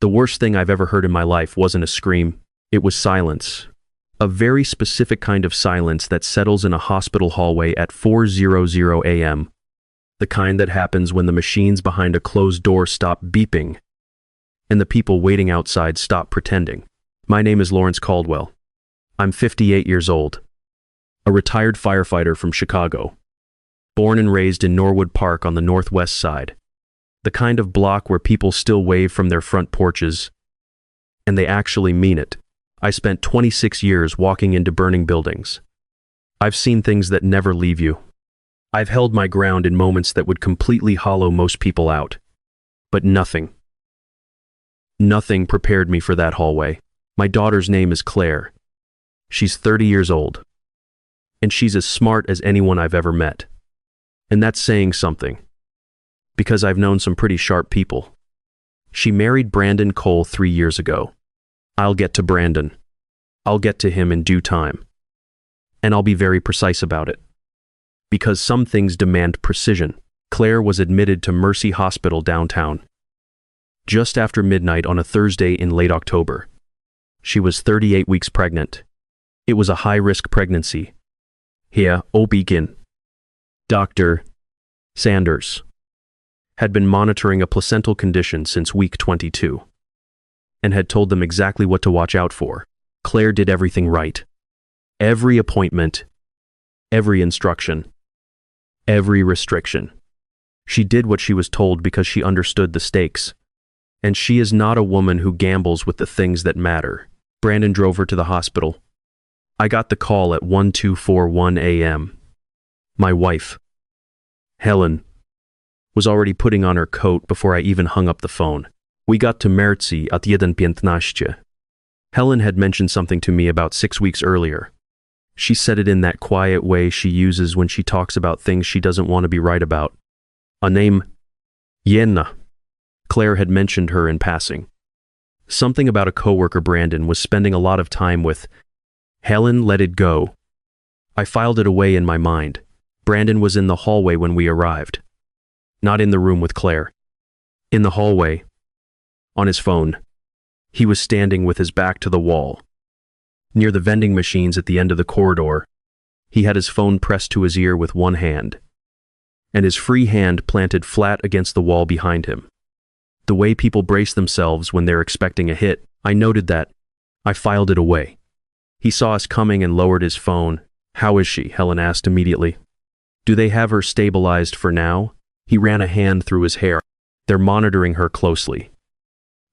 The worst thing I've ever heard in my life wasn't a scream, it was silence. A very specific kind of silence that settles in a hospital hallway at 4:00 a.m. The kind that happens when the machines behind a closed door stop beeping and the people waiting outside stop pretending. My name is Lawrence Caldwell. I'm 58 years old, a retired firefighter from Chicago, born and raised in Norwood Park on the northwest side, the kind of block where people still wave from their front porches, and they actually mean it. I spent 26 years walking into burning buildings. I've seen things that never leave you. I've held my ground in moments that would completely hollow most people out. But nothing prepared me for that hallway. My daughter's name is Claire. She's 30 years old. And she's as smart as anyone I've ever met. And that's saying something, because I've known some pretty sharp people. She married Brandon Cole 3 years ago. I'll get to Brandon. I'll get to him in due time. And I'll be very precise about it. Because some things demand precision. Claire was admitted to Mercy Hospital downtown just after midnight on a Thursday in late October. She was 38 weeks pregnant. It was a high-risk pregnancy. Here, begin. Dr. Sanders had been monitoring a placental condition since week 22 and had told them exactly what to watch out for. Claire did everything right. Every appointment, every instruction, every restriction. She did what she was told because she understood the stakes. And she is not a woman who gambles with the things that matter. Brandon drove her to the hospital. I got the call at 1241 a.m. My wife, Helen, was already putting on her coat before I even hung up the phone. We got to Mercy at 1:15. Helen had mentioned something to me about 6 weeks earlier. She said it in that quiet way she uses when she talks about things she doesn't want to be right about. A name, Yenna. Claire had mentioned her in passing. Something about a coworker Brandon was spending a lot of time with. Helen let it go. I filed it away in my mind. Brandon was in the hallway when we arrived. Not in the room with Claire. In the hallway. On his phone. He was standing with his back to the wall. Near the vending machines at the end of the corridor. He had his phone pressed to his ear with one hand, and his free hand planted flat against the wall behind him. The way people brace themselves when they're expecting a hit, I noted that. I filed it away. He saw us coming and lowered his phone. How is she? Helen asked immediately. Do they have her stabilized for now? He ran a hand through his hair. They're monitoring her closely.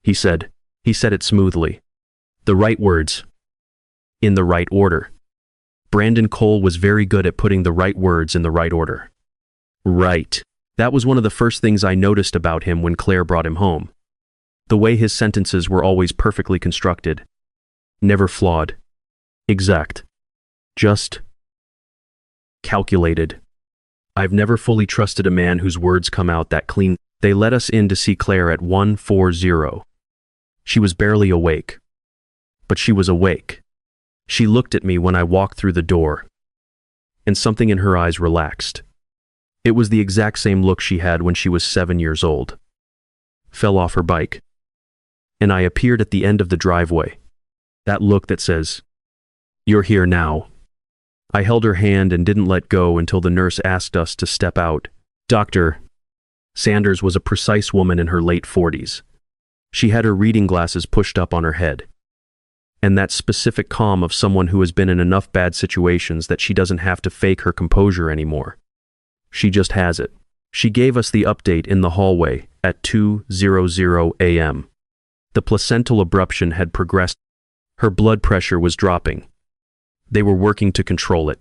He said it smoothly. The right words. In the right order. Brandon Cole was very good at putting the right words in the right order. Right. That was one of the first things I noticed about him when Claire brought him home. The way his sentences were always perfectly constructed. Never flawed. Exact. Just calculated. I've never fully trusted a man whose words come out that clean. They let us in to see Claire at 1:40. She was barely awake. But she was awake. She looked at me when I walked through the door, and something in her eyes relaxed. It was the exact same look she had when she was 7 years old. Fell off her bike. And I appeared at the end of the driveway. That look that says, "You're here now." I held her hand and didn't let go until the nurse asked us to step out. Dr. Sanders was a precise woman in her late 40s. She had her reading glasses pushed up on her head. And that specific calm of someone who has been in enough bad situations that she doesn't have to fake her composure anymore. She just has it. She gave us the update in the hallway at 2:00 a.m. The placental abruption had progressed. Her blood pressure was dropping. They were working to control it.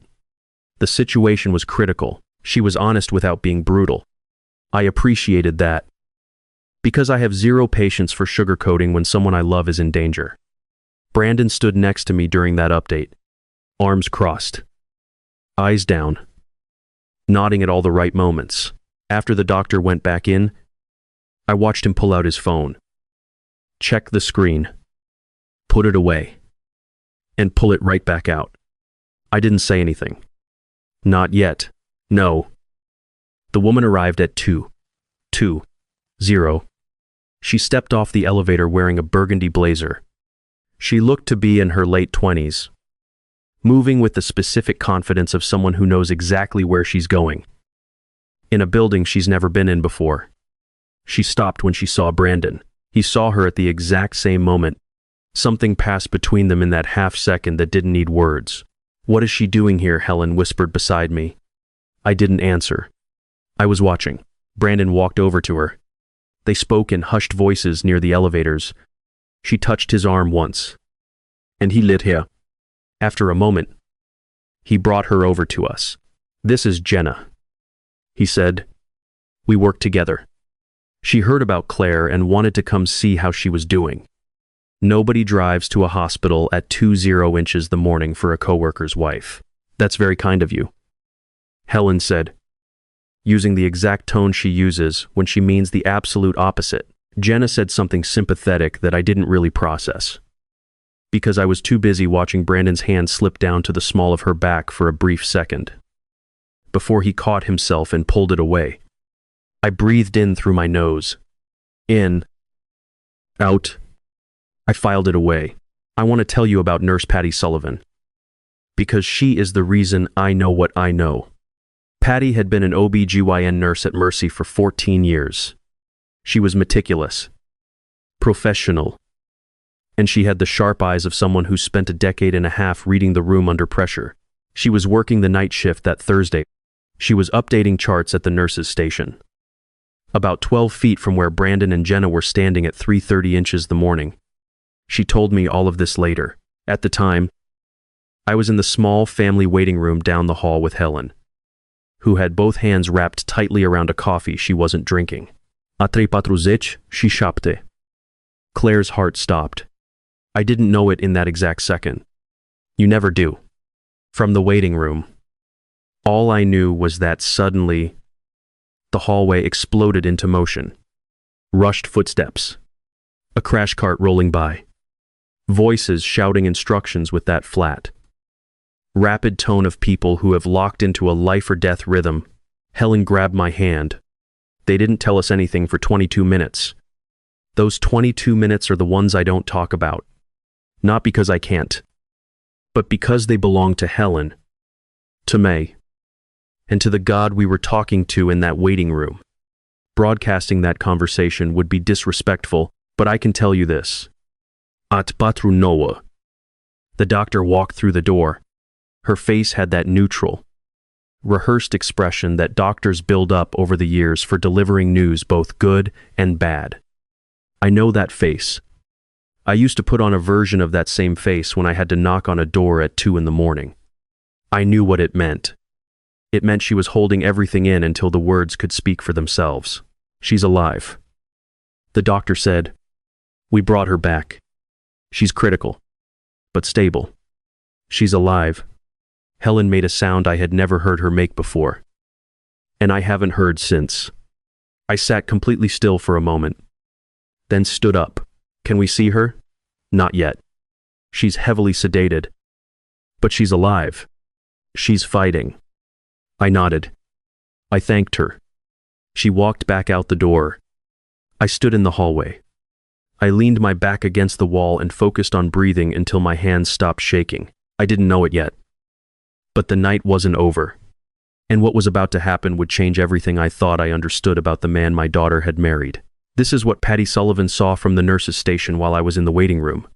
The situation was critical. She was honest without being brutal. I appreciated that. Because I have zero patience for sugarcoating when someone I love is in danger. Brandon stood next to me during that update. Arms crossed. Eyes down. Nodding at all the right moments. After the doctor went back in, I watched him pull out his phone. Check the screen. Put it away. And pull it right back out. I didn't say anything. Not yet. No. The woman arrived at 2:20. She stepped off the elevator wearing a burgundy blazer. She looked to be in her late 20s, moving with the specific confidence of someone who knows exactly where she's going. In a building she's never been in before. She stopped when she saw Brandon. He saw her at the exact same moment. Something passed between them in that half second that didn't need words. "What is she doing here?" Helen whispered beside me. I didn't answer. I was watching. Brandon walked over to her. They spoke in hushed voices near the elevators. She touched his arm once. "And he lit here." After a moment, he brought her over to us. "This is Jenna," he said. "We work together." She heard about Claire and wanted to come see how she was doing. Nobody drives to a hospital at 20 inches the morning for a coworker's wife. "That's very kind of you," Helen said, using the exact tone she uses when she means the absolute opposite. Jenna said something sympathetic that I didn't really process, because I was too busy watching Brandon's hand slip down to the small of her back for a brief second, before he caught himself and pulled it away. I breathed in through my nose. In. Out. I filed it away. "I want to tell you about Nurse Patty Sullivan, because she is the reason I know what I know." Patty had been an OB/GYN nurse at Mercy for 14 years. She was meticulous, professional, and she had the sharp eyes of someone who spent a decade and a half reading the room under pressure. She was working the night shift that Thursday. She was updating charts at the nurses' station, about 12 feet from where Brandon and Jenna were standing at 3:30 inches the morning. She told me all of this later. At the time, I was in the small family waiting room down the hall with Helen, who had both hands wrapped tightly around a coffee she wasn't drinking. "A 3:40, she szepte." Claire's heart stopped. I didn't know it in that exact second. You never do. From the waiting room, all I knew was that suddenly, the hallway exploded into motion. Rushed footsteps. A crash cart rolling by. Voices shouting instructions with that flat, rapid tone of people who have locked into a life-or-death rhythm. Helen grabbed my hand. They didn't tell us anything for 22 minutes. Those 22 minutes are the ones I don't talk about. Not because I can't, but because they belong to Helen, to May, and to the God we were talking to in that waiting room. Broadcasting that conversation would be disrespectful, but I can tell you this. At Batru Noah. The doctor walked through the door. Her face had that neutral, rehearsed expression that doctors build up over the years for delivering news both good and bad. I know that face. I used to put on a version of that same face when I had to knock on a door at 2 in the morning. I knew what it meant. It meant she was holding everything in until the words could speak for themselves. "She's alive," the doctor said. "We brought her back. She's critical, but stable. She's alive." Helen made a sound I had never heard her make before, and I haven't heard since. I sat completely still for a moment, then stood up. "Can we see her?" "Not yet. She's heavily sedated. But she's alive. She's fighting." I nodded. I thanked her. She walked back out the door. I stood in the hallway. I leaned my back against the wall and focused on breathing until my hands stopped shaking. I didn't know it yet. But the night wasn't over, and what was about to happen would change everything I thought I understood about the man my daughter had married. This is what Patty Sullivan saw from the nurse's station while I was in the waiting room,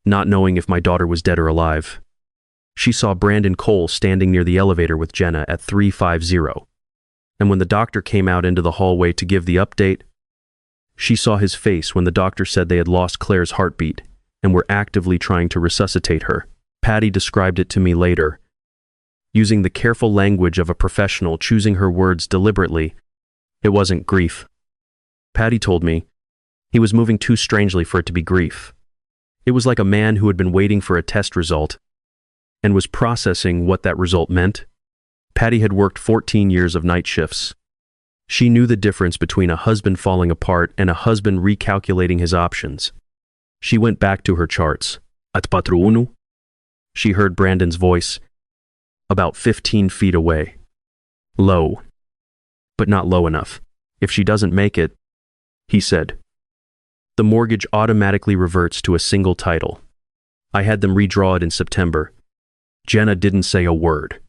not knowing if my daughter was dead or alive. She saw Brandon Cole standing near the elevator with Jenna at 350, and when the doctor came out into the hallway to give the update, she saw his face when the doctor said they had lost Claire's heartbeat and were actively trying to resuscitate her. Patty described it to me later, using the careful language of a professional, choosing her words deliberately. It wasn't grief. Patty told me he was moving too strangely for it to be grief. It was like a man who had been waiting for a test result and was processing what that result meant. Patty had worked 14 years of night shifts. She knew the difference between a husband falling apart and a husband recalculating his options. She went back to her charts. At patru unu? She heard Brandon's voice, about 15 feet away. Low, but not low enough. If she doesn't make it, he said, The mortgage automatically reverts to a single title. I had them redraw it in September. Jenna didn't say a word.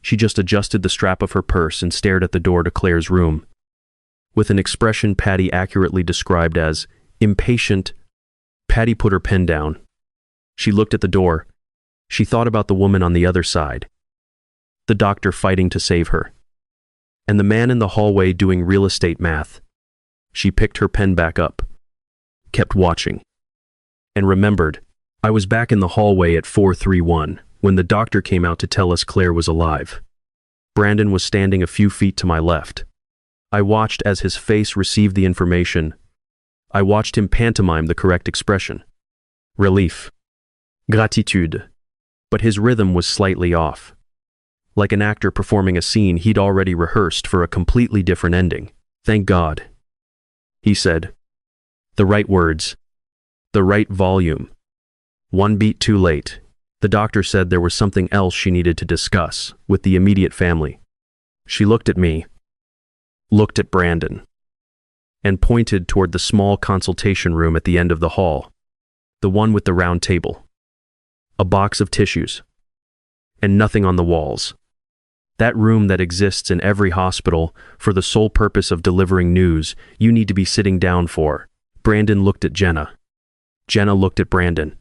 She just adjusted the strap of her purse and stared at the door to Claire's room. With an expression Patty accurately described as impatient, Patty put her pen down. She looked at the door. She thought about the woman on the other side, the doctor fighting to save her, and the man in the hallway doing real estate math. She picked her pen back up, kept watching, and remembered, I was back in the hallway at 431 when the doctor came out to tell us Claire was alive. Brandon was standing a few feet to my left. I watched as his face received the information. I watched him pantomime the correct expression. Relief. Gratitude. But his rhythm was slightly off. Like an actor performing a scene he'd already rehearsed for a completely different ending. Thank God, he said. The right words. The right volume. One beat too late. The doctor said there was something else she needed to discuss with the immediate family. She looked at me, looked at Brandon, and pointed toward the small consultation room at the end of the hall, the one with the round table, a box of tissues, and nothing on the walls. That room that exists in every hospital for the sole purpose of delivering news you need to be sitting down for. Brandon looked at Jenna. Jenna looked at Brandon.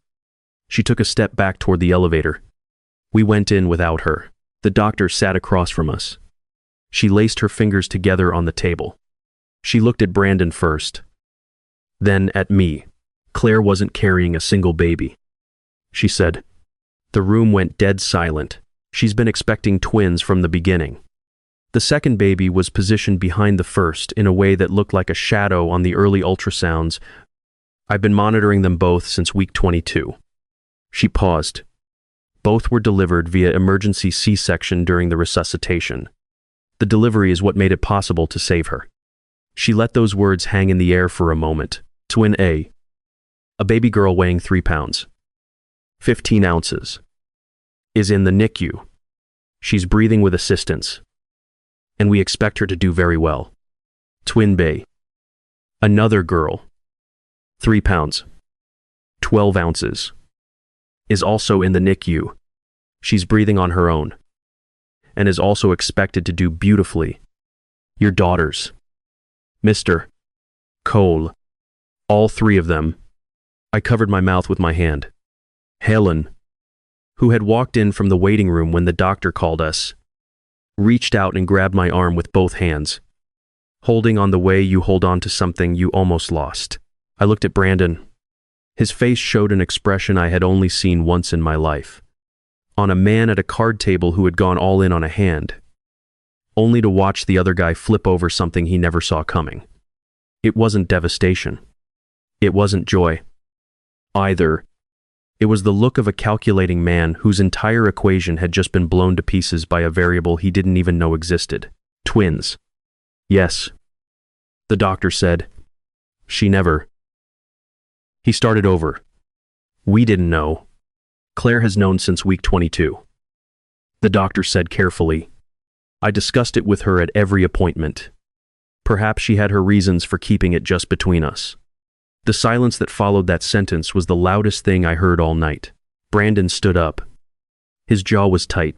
She took a step back toward the elevator. We went in without her. The doctor sat across from us. She laced her fingers together on the table. She looked at Brandon first, then at me. Claire wasn't carrying a single baby, she said. The room went dead silent. She's been expecting twins from the beginning. The second baby was positioned behind the first in a way that looked like a shadow on the early ultrasounds. I've been monitoring them both since week 22. She paused. Both were delivered via emergency C-section during the resuscitation. The delivery is what made it possible to save her. She let those words hang in the air for a moment. Twin A. A baby girl weighing 3 pounds. 15 ounces. Is in the NICU. She's breathing with assistance. And we expect her to do very well. Twin B. Another girl. 3 pounds. 12 ounces. Is also in the NICU. She's breathing on her own. And is also expected to do beautifully. Your daughters. Mr. Cole. All 3 of them. I covered my mouth with my hand. Helen, who had walked in from the waiting room when the doctor called us, reached out and grabbed my arm with both hands, holding on the way you hold on to something you almost lost. I looked at Brandon. His face showed an expression I had only seen once in my life. On a man at a card table who had gone all in on a hand, only to watch the other guy flip over something he never saw coming. It wasn't devastation. It wasn't joy. Either. It was the look of a calculating man whose entire equation had just been blown to pieces by a variable he didn't even know existed. Twins. Yes. The doctor said. She never. He started over. We didn't know. Claire has known since week 22. The doctor said carefully. I discussed it with her at every appointment. Perhaps she had her reasons for keeping it just between us. The silence that followed that sentence was the loudest thing I heard all night. Brandon stood up. His jaw was tight,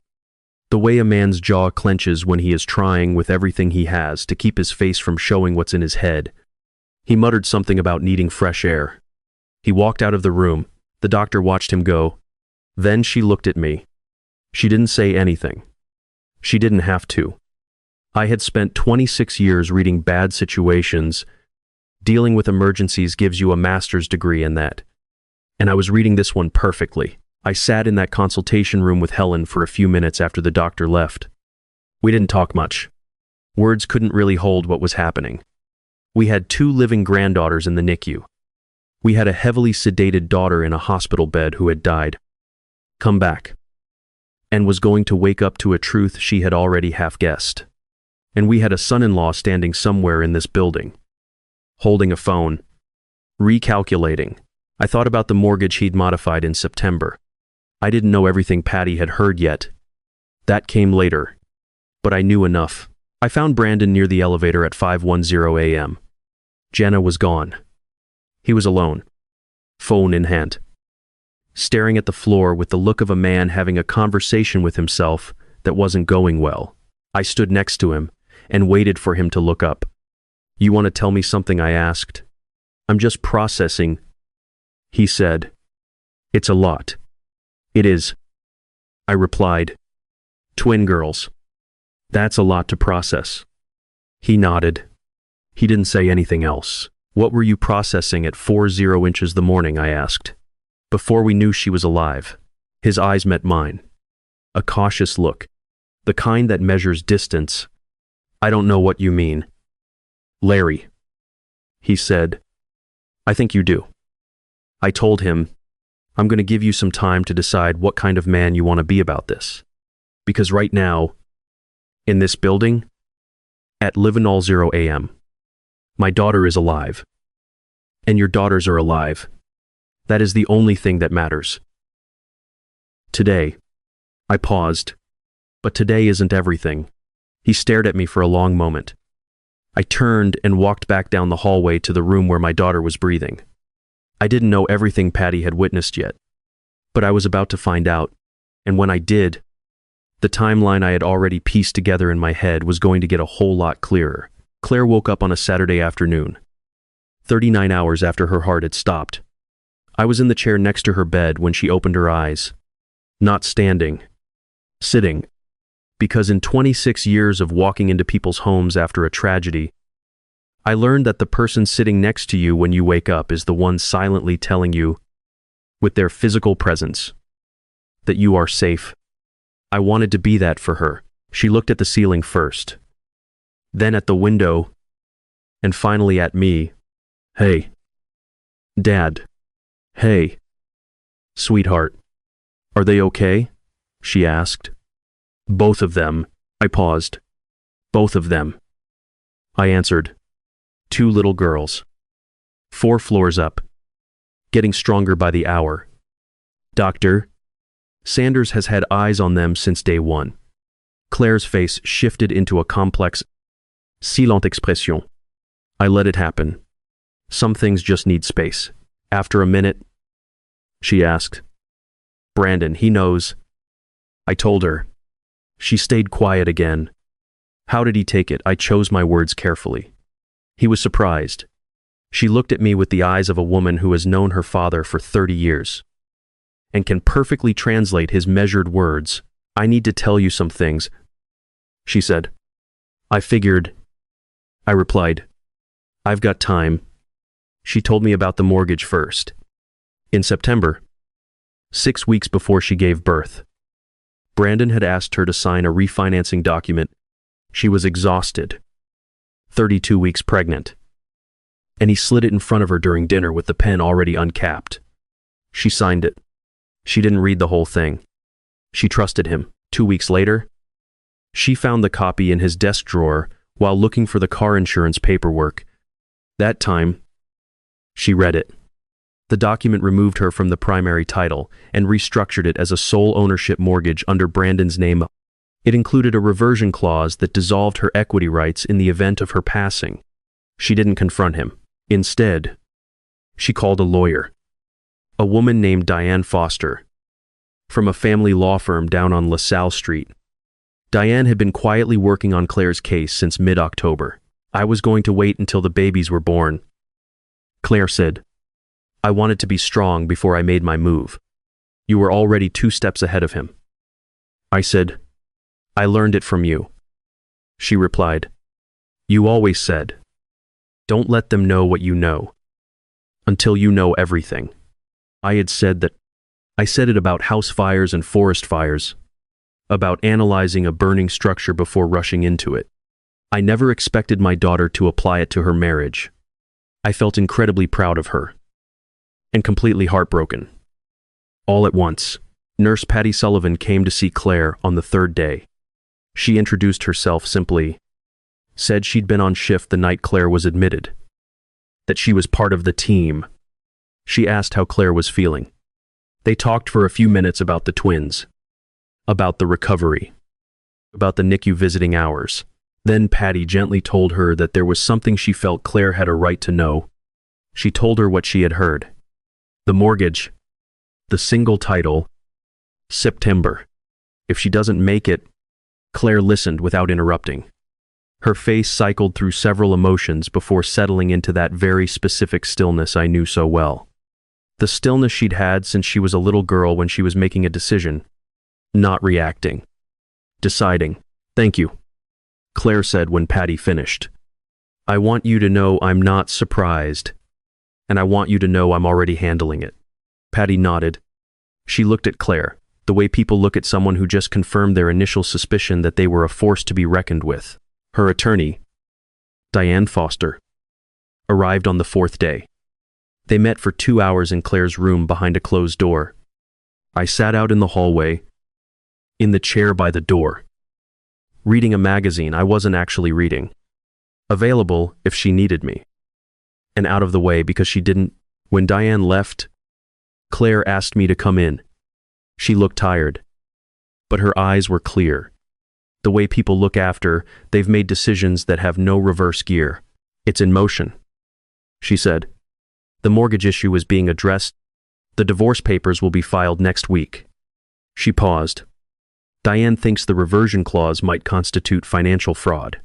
the way a man's jaw clenches when he is trying with everything he has to keep his face from showing what's in his head. He muttered something about needing fresh air. He walked out of the room. The doctor watched him go. Then she looked at me. She didn't say anything. She didn't have to. I had spent 26 years reading bad situations. Dealing with emergencies gives you a master's degree in that. And I was reading this one perfectly. I sat in that consultation room with Helen for a few minutes after the doctor left. We didn't talk much. Words couldn't really hold what was happening. We had 2 living granddaughters in the NICU. We had a heavily sedated daughter in a hospital bed who had died, come back, and was going to wake up to a truth she had already half guessed. And we had a son-in-law standing somewhere in this building, holding a phone, recalculating. I thought about the mortgage he'd modified in September. I didn't know everything Patty had heard yet. That came later. But I knew enough. I found Brandon near the elevator at 5:10 a.m. Jenna was gone. He was alone, phone in hand, staring at the floor with the look of a man having a conversation with himself that wasn't going well. I stood next to him and waited for him to look up. "You want to tell me something?" I asked. "I'm just processing," he said. "It's a lot." "It is," I replied. "Twin girls. That's a lot to process." He nodded. He didn't say anything else. "What were you processing at 40 inches the morning?" I asked. Before we knew she was alive, his eyes met mine. A cautious look, the kind that measures distance. "I don't know what you mean." "Larry," he said. "I think you do." I told him, "I'm going to give you some time to decide what kind of man you want to be about this. Because right now, in this building, at 11:00 a.m., my daughter is alive. And your daughters are alive. That is the only thing that matters. Today," I paused, "but today isn't everything." He stared at me for a long moment. I turned and walked back down the hallway to the room where my daughter was breathing. I didn't know everything Patty had witnessed yet, but I was about to find out, and when I did, the timeline I had already pieced together in my head was going to get a whole lot clearer. Claire woke up on a Saturday afternoon, 39 hours after her heart had stopped. I was in the chair next to her bed when she opened her eyes. Not standing, sitting. Because in 26 years of walking into people's homes after a tragedy, I learned that the person sitting next to you when you wake up is the one silently telling you, with their physical presence, that you are safe. I wanted to be that for her. She looked at the ceiling first, then at the window, and finally at me. "Hey, Dad. Hey, sweetheart. Are they okay?" she asked. "Both of them." I paused. "Both of them," I answered. "Two little girls. 4 floors up. Getting stronger by the hour. Doctor, Sanders has had eyes on them since day one." Claire's face shifted into a complex, silente expression. I let it happen. Some things just need space. After a minute, she asked, "Brandon, he knows." I told her. She stayed quiet again. How did he take it? I chose my words carefully. He was surprised. She looked at me with the eyes of a woman who has known her father for 30 years and can perfectly translate his measured words. "I need to tell you some things," she said. "I figured," I replied. "I've got time." She told me about the mortgage first. In September, 6 weeks before she gave birth, Brandon had asked her to sign a refinancing document. She was exhausted, 32 weeks pregnant, and he slid it in front of her during dinner with the pen already uncapped. She signed it. She didn't read the whole thing. She trusted him. 2 weeks later, she found the copy in his desk drawer while looking for the car insurance paperwork. That time, she read it. The document removed her from the primary title and restructured it as a sole ownership mortgage under Brandon's name. It included a reversion clause that dissolved her equity rights in the event of her passing. She didn't confront him. Instead, she called a lawyer, a woman named Diane Foster, from a family law firm down on LaSalle Street. Diane had been quietly working on Claire's case since mid-October. I was going to wait until the babies were born. Claire said, "I wanted to be strong before I made my move. You were already 2 steps ahead of him." I said, "I learned it from you." She replied, "You always said, don't let them know what you know until you know everything." I had said that. I said it about house fires and forest fires, about analyzing a burning structure before rushing into it. I never expected my daughter to apply it to her marriage. I felt incredibly proud of her and completely heartbroken. All at once, Nurse Patty Sullivan came to see Claire on the 3rd day. She introduced herself simply, said she'd been on shift the night Claire was admitted, that she was part of the team. She asked how Claire was feeling. They talked for a few minutes about the twins, about the recovery, about the NICU visiting hours. Then Patty gently told her that there was something she felt Claire had a right to know. She told her what she had heard. The mortgage. The single title. September. If she doesn't make it. Claire listened without interrupting. Her face cycled through several emotions before settling into that very specific stillness I knew so well. The stillness she'd had since she was a little girl when she was making a decision. Not reacting. Deciding. Thank you, Claire said when Patty finished. I want you to know I'm not surprised, and I want you to know I'm already handling it. Patty nodded. She looked at Claire, the way people look at someone who just confirmed their initial suspicion that they were a force to be reckoned with. Her attorney, Diane Foster, arrived on the 4th day. They met for 2 hours in Claire's room behind a closed door. I sat out in the hallway, in the chair by the door, reading a magazine I wasn't actually reading. Available if she needed me. And out of the way because she didn't. When Diane left, Claire asked me to come in. She looked tired, but her eyes were clear. The way people look after, they've made decisions that have no reverse gear. It's in motion. She said, the mortgage issue is being addressed. The divorce papers will be filed next week. She paused. Diane thinks the reversion clause might constitute financial fraud.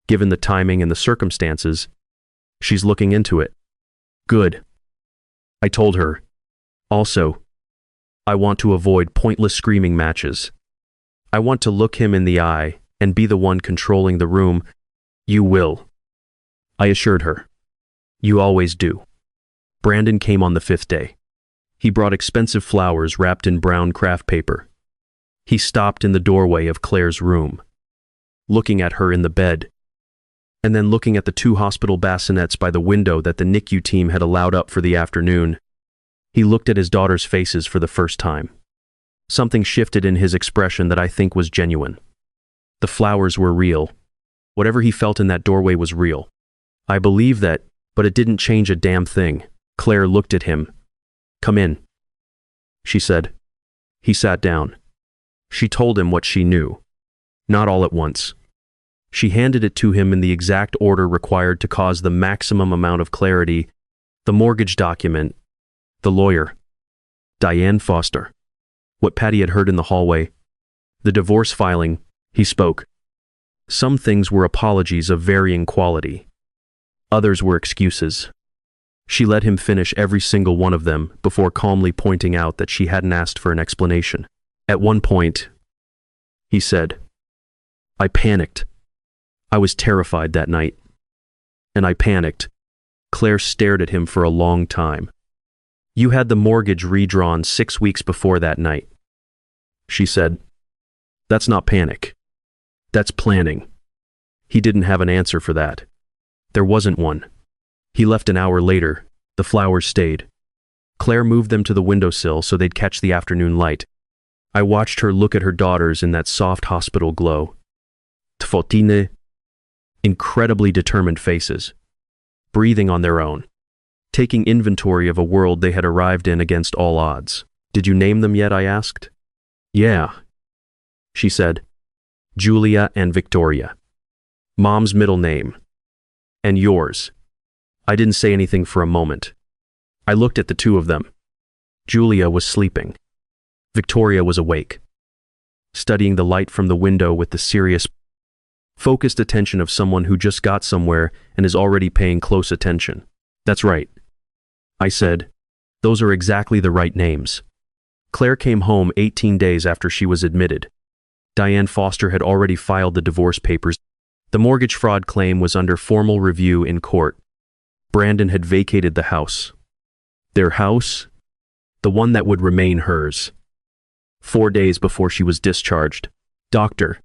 Given the timing and the circumstances, she's looking into it. Good. I told her. Also, I want to avoid pointless screaming matches. I want to look him in the eye and be the one controlling the room. You will, I assured her. You always do. Brandon came on the 5th day. He brought expensive flowers wrapped in brown craft paper. He stopped in the doorway of Claire's room, looking at her in the bed, and then looking at the 2 hospital bassinets by the window that the NICU team had allowed up for the afternoon. He looked at his daughter's faces for the first time. Something shifted in his expression that I think was genuine. The flowers were real. Whatever he felt in that doorway was real. I believe that, but it didn't change a damn thing. Claire looked at him. Come in, she said. He sat down. She told him what she knew. Not all at once. She handed it to him in the exact order required to cause the maximum amount of clarity. The mortgage document. The lawyer. Diane Foster. What Patty had heard in the hallway. The divorce filing. He spoke. Some things were apologies of varying quality. Others were excuses. She let him finish every single one of them before calmly pointing out that she hadn't asked for an explanation. At one point, he said, I panicked. I was terrified that night. And I panicked. Claire stared at him for a long time. You had the mortgage redrawn 6 weeks before that night. She said, that's not panic. That's planning. He didn't have an answer for that. There wasn't one. He left an hour later. The flowers stayed. Claire moved them to the windowsill so they'd catch the afternoon light. I watched her look at her daughters in that soft hospital glow. Tfotine, incredibly determined faces, breathing on their own, taking inventory of a world they had arrived in against all odds. Did you name them yet? I asked. Yeah, she said. Julia and Victoria. Mom's middle name. And yours. I didn't say anything for a moment. I looked at the 2 of them. Julia was sleeping. Victoria was awake, studying the light from the window with the serious, focused attention of someone who just got somewhere and is already paying close attention. That's right, I said. Those are exactly the right names. Claire came home 18 days after she was admitted. Diane Foster had already filed the divorce papers. The mortgage fraud claim was under formal review in court. Brandon had vacated the house. Their house? The one that would remain hers. 4 days before she was discharged. Doctor.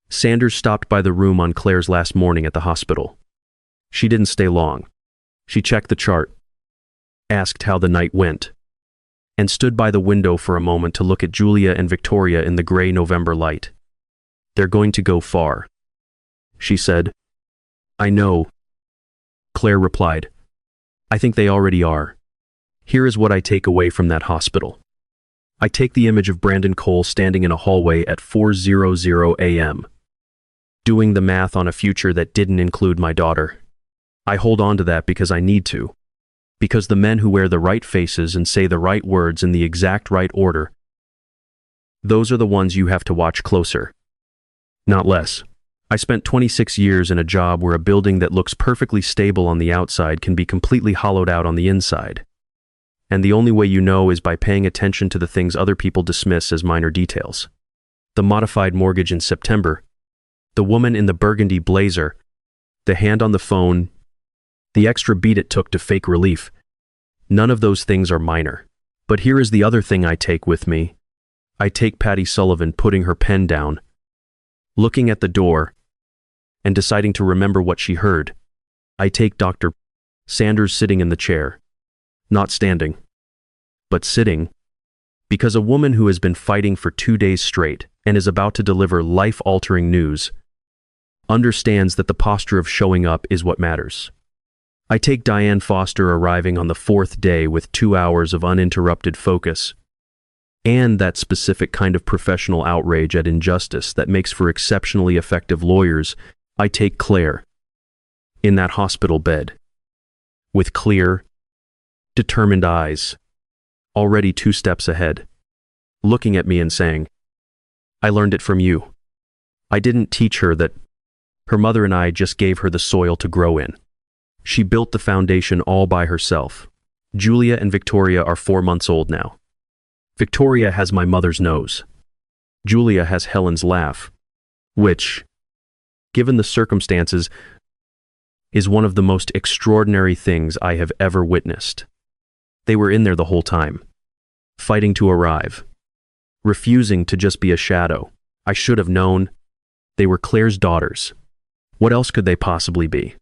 Sanders stopped by the room on Claire's last morning at the hospital. She didn't stay long. She checked the chart, asked how the night went, and stood by the window for a moment to look at Julia and Victoria in the gray November light. They're going to go far, she said. I know, Claire replied. I think they already are. Here is what I take away from that hospital. I take the image of Brandon Cole standing in a hallway at 4:00 a.m., doing the math on a future that didn't include my daughter. I hold on to that because I need to. Because the men who wear the right faces and say the right words in the exact right order, those are the ones you have to watch closer, not less. I spent 26 years in a job where a building that looks perfectly stable on the outside can be completely hollowed out on the inside. And the only way you know is by paying attention to the things other people dismiss as minor details. The modified mortgage in September, the woman in the burgundy blazer, the hand on the phone, the extra beat it took to fake relief. None of those things are minor. But here is the other thing I take with me. I take Patty Sullivan putting her pen down, looking at the door, and deciding to remember what she heard. I take Dr. Sanders sitting in the chair, not standing, but sitting, because a woman who has been fighting for 2 days straight and is about to deliver life-altering news understands that the posture of showing up is what matters. I take Diane Foster arriving on the 4th day with 2 hours of uninterrupted focus, and that specific kind of professional outrage at injustice that makes for exceptionally effective lawyers. I take Claire, in that hospital bed, with clear, determined eyes, already 2 steps ahead, looking at me and saying, "I learned it from you." I didn't teach her that. Her mother and I just gave her the soil to grow in. She built the foundation all by herself. Julia and Victoria are 4 months old now. Victoria has my mother's nose. Julia has Helen's laugh, which, given the circumstances, is one of the most extraordinary things I have ever witnessed. They were in there the whole time, fighting to arrive, refusing to just be a shadow. I should have known. They were Claire's daughters. What else could they possibly be?